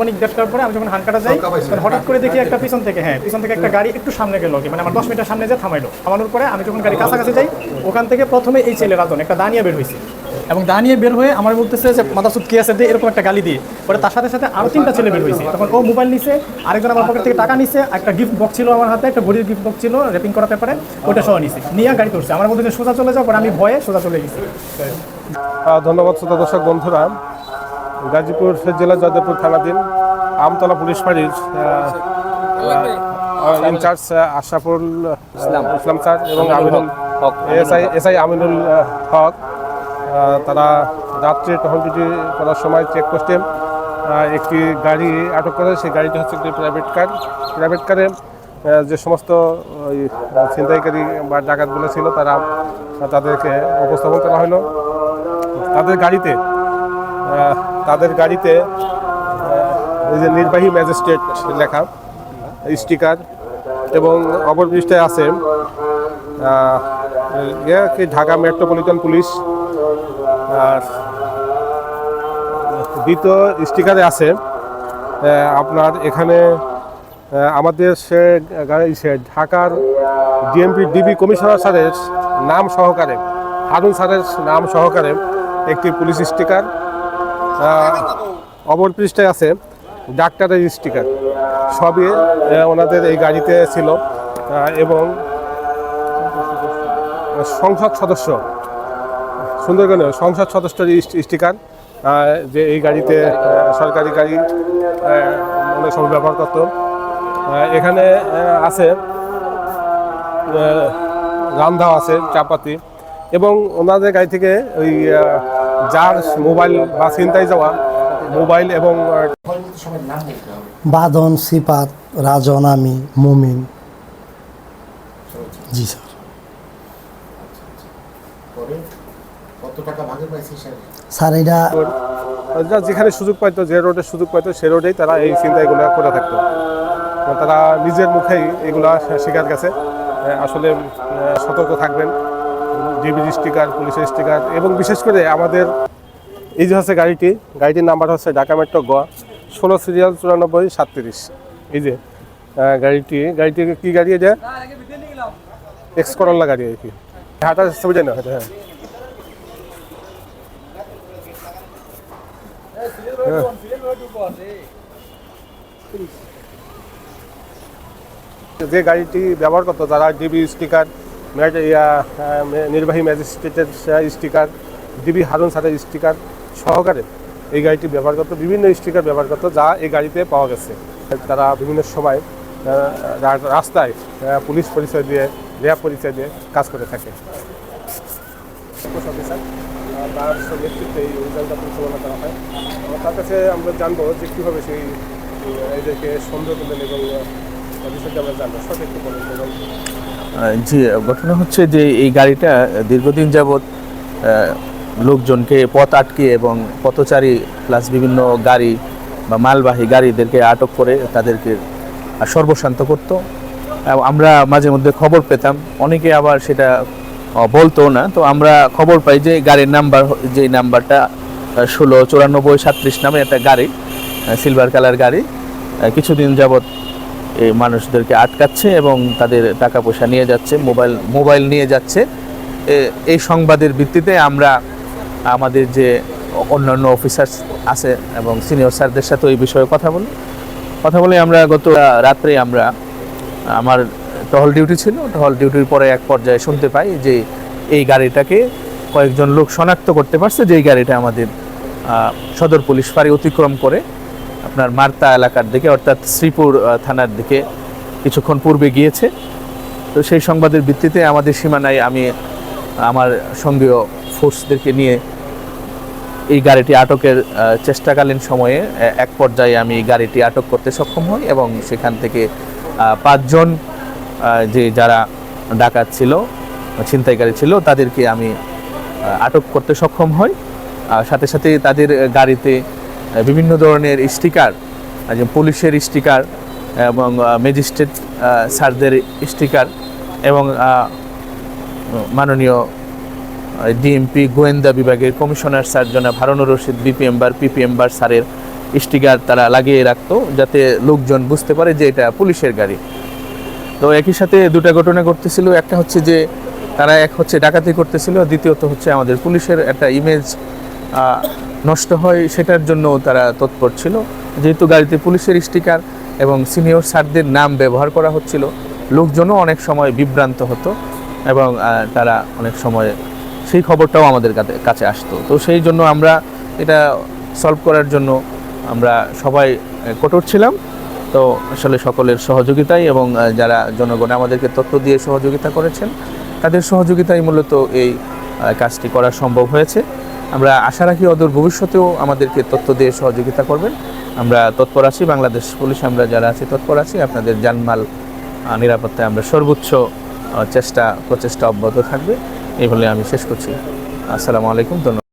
অনেক দেড়টার পরে আমি যখন হানকাটা যাই তখন হঠাৎ করে দেখি একটা পিছন থেকে একটা গাড়ি একটু সামনে গেল, মানে আমার 10 মিটার সামনে যে থামাইলো। থামানোর পরে আমি যখন গাড়ি কাছাকাছি যাই, ওখান থেকে প্রথমে এই ছেলে রাজন একটা দাঁড়িয়ে বের হয়েছে, এবং দাঁড়িয়ে বের হয়ে আমার বলতেছে যে মাদাসুদ কি আছে দিয়ে, এরকম একটা গালি দিয়ে। পরে তার সাথে সাথে আরও 3টা ছেলে বের হয়েছে। তখন ও মোবাইল নিছে, আরেকজন আমার পকেট থেকে টাকা নিছে, একটা গিফট বক্স ছিল আমার হাতে, একটা ঘড়ির গিফট বক্স ছিল র্যাপিং করা পেপারে, ওটা সহ নিছে, নিয়ে গাড়ি করছে। আমার বলতে সোজা চলে যাও, পরে আমি ভয়ে সোজা চলে গেছি। ধন্যবাদ শ্রোতা দর্শক বন্ধুরা। গাজীপুর জেলা জয়দেবপুর থানাধীন আমতলা পুলিশ ফাঁড়ির ইনচার্জ আশরাফুল ইসলাম স্যার এবং এসআই আমিনুল হক, তারা রাত্রে টহল ডিউটি করার সময় চেকপোস্টে একটি গাড়ি আটক করে। সেই গাড়িটি হচ্ছে একটি প্রাইভেট কারে যে সমস্ত ছিনতাইকারী বা ডাকাতগুলো ছিল তাদেরকে উপস্থাপন করা হলো। তাদের গাড়িতে এই যে নির্বাহী ম্যাজিস্ট্রেট লেখা স্টিকার, এবং ওভারব্রিজে আছে ঢাকা মেট্রোপলিটন পুলিশ। আর দ্বিতীয় স্টিকারে আছে আপনার এখানে আমাদের ঢাকার ডিবি কমিশনার স্যারের নাম সহকারে, হারুন স্যারের নাম সহকারে একটি পুলিশ স্টিকার। ওভারব্রিজে আছে ডাক্তারের স্টিকার। সবই ওনাদের এই গাড়িতে ছিল। এবং সংসদ সদস্য সুন্দরগঞ্জের সংসদ সদস্যের স্টিকার, যে এই গাড়িতে সরকারি গাড়ি অনেক সময় ব্যবহার করত। এখানে আছে রান্ধাও আছে, চাপাতি, এবং ওনাদের গাড়ি থেকে ওই যার মোবাইল বা ছিনতাই যাওয়া মোবাইল এবং বাঁধন, সিপাত, রাজন, আমি মুমিন। জি স্যার। স্যার এটা যেখানে সুযোগ পাইতো, যে রোডে সুযোগ পাইতো সে রোডেই তারা এই ছিনতাইগুলো করে থাকতো। তারা নিজের মুখেই এগুলা স্বীকার গেছে। আসলে সতর্ক থাকবেন। ডিবির স্টিকার, পুলিশের স্টিকার, এবং বিশেষ করে আমাদের এই যে হচ্ছে গাড়িটির নাম্বার হচ্ছে ঢাকা মেট্রো গ 16 সিরিয়াল 9437। এই যে গাড়িটি কি গাড়ি? এটা এক্স করোলা গাড়ি আর কি। হাঁটার সুবিধা না হয়তো। যে গাড়িটি ব্যবহার করতো তারা ডিবি স্টিকার, নির্বাহী ম্যাজিস্ট্রেটের স্টিকার, ডিবি হারুন স্যারের স্টিকার সহকারে এই গাড়িটি ব্যবহার করতো। বিভিন্ন স্টিকার ব্যবহার করতো যা এই গাড়িতে পাওয়া গেছে। তারা বিভিন্ন সময় রাস্তায় পুলিশ পরিচয় দিয়ে, র্যাব পরিচয় দিয়ে কাজ করে থাকে। তার নেতৃত্বে এই অভিযানটা পরিচালনা করা হয়। তার কাছে আমরা জানবো যে কীভাবে সেই এদেরকে সন্দেহ করলেন, এবং বিষয়টা আমরা জানবো সঠিক বলেন। জি, ঘটনা হচ্ছে যে এই গাড়িটা দীর্ঘদিন যাবৎ লোকজনকে পথ আটকিয়ে এবং পথচারী প্লাস বিভিন্ন গাড়ি বা মালবাহী গাড়িদেরকে আটক করে তাদেরকে সর্বশান্ত করত। আমরা মাঝে মধ্যে খবর পেতাম, অনেকে আবার সেটা বলতো না। তো আমরা খবর পাই যে গাড়ির নাম্বার, যে নাম্বারটা 169437 নামে একটা গাড়ি, সিলভার কালার গাড়ি, কিছুদিন যাবৎ এই মানুষদেরকে আটকাচ্ছে এবং তাদের টাকা পয়সা নিয়ে যাচ্ছে, মোবাইল নিয়ে যাচ্ছে। এই সংবাদের ভিত্তিতে আমরা আমাদের যে অন্যান্য অফিসার আছে এবং সিনিয়র স্যারদের সাথে এই বিষয়ে কথা বলে আমরা গত রাত্রে আমার টহল ডিউটি ছিল, টহল ডিউটির পরে এক পর্যায়ে শুনতে পাই যে এই গাড়িটাকে কয়েকজন লোক শনাক্ত করতে পারছে, যে এই গাড়িটা আমাদের সদর পুলিশ ফাঁড়ি অতিক্রম করে আপনার মার্তা এলাকার দিকে, অর্থাৎ শ্রীপুর থানার দিকে কিছুক্ষণ পূর্বে গিয়েছে। তো সেই সংবাদের ভিত্তিতে আমাদের সীমানায় আমি আমার সঙ্গীয় ফোর্সদেরকে নিয়ে এই গাড়িটি আটকের চেষ্টাকালীন সময়ে এক পর্যায়ে আমি গাড়িটি আটক করতে সক্ষম হই, এবং সেখান থেকে 5 জন যারা ডাকাত ছিল, ছিনতাইকারী ছিল, তাদেরকে আমি আটক করতে সক্ষম হই। সাথে সাথে তাদের গাড়িতে বিভিন্ন ধরনের স্টিকার, যে পুলিশের স্টিকার এবং ম্যাজিস্ট্রেট স্যারদের স্টিকার, এবং মাননীয় ডিএমপি গোয়েন্দা বিভাগের কমিশনার স্যার জনাব হারুনুর রশিদ বিপিএম বার স্যারের স্টিকার তারা লাগিয়ে রাখতো, যাতে লোকজন বুঝতে পারে যে এটা পুলিশের গাড়ি। তো একই সাথে দুটা ঘটনা ঘটতেছিল, একটা হচ্ছে যে তারা এক হচ্ছে ডাকাতি করতেছিল, দ্বিতীয়ত হচ্ছে আমাদের পুলিশের একটা ইমেজ নষ্ট হয়, সেটার জন্য তারা তৎপর ছিল। যেহেতু গাড়িতে পুলিশের স্টিকার এবং সিনিয়র স্যারদের নাম ব্যবহার করা হচ্ছিল, লোকজনও অনেক সময় বিভ্রান্ত হতো এবং তারা অনেক সময় সেই খবরটাও আমাদের কাছে আসতো। তো সেই জন্য আমরা এটা সলভ করার জন্য আমরা সবাই কঠোর ছিলাম। তো আসলে সকলের সহযোগিতায় এবং যারা জনগণ আমাদেরকে তথ্য দিয়ে সহযোগিতা করেছেন, তাদের সহযোগিতায় মূলত এই কাজটি করা সম্ভব হয়েছে। আমরা আশা রাখি অদূর ভবিষ্যতেও আমাদেরকে তথ্য দিয়ে সহযোগিতা করবেন। আমরা তৎপর আছি, বাংলাদেশ পুলিশ আমরা যারা আছি তৎপর আছি। আপনাদের জানমাল নিরাপত্তায় আমরা সর্বোচ্চ প্রচেষ্টা অব্যাহত থাকবে। এই বলে আমি শেষ করছি। আসসালামু আলাইকুম, ধন্যবাদ।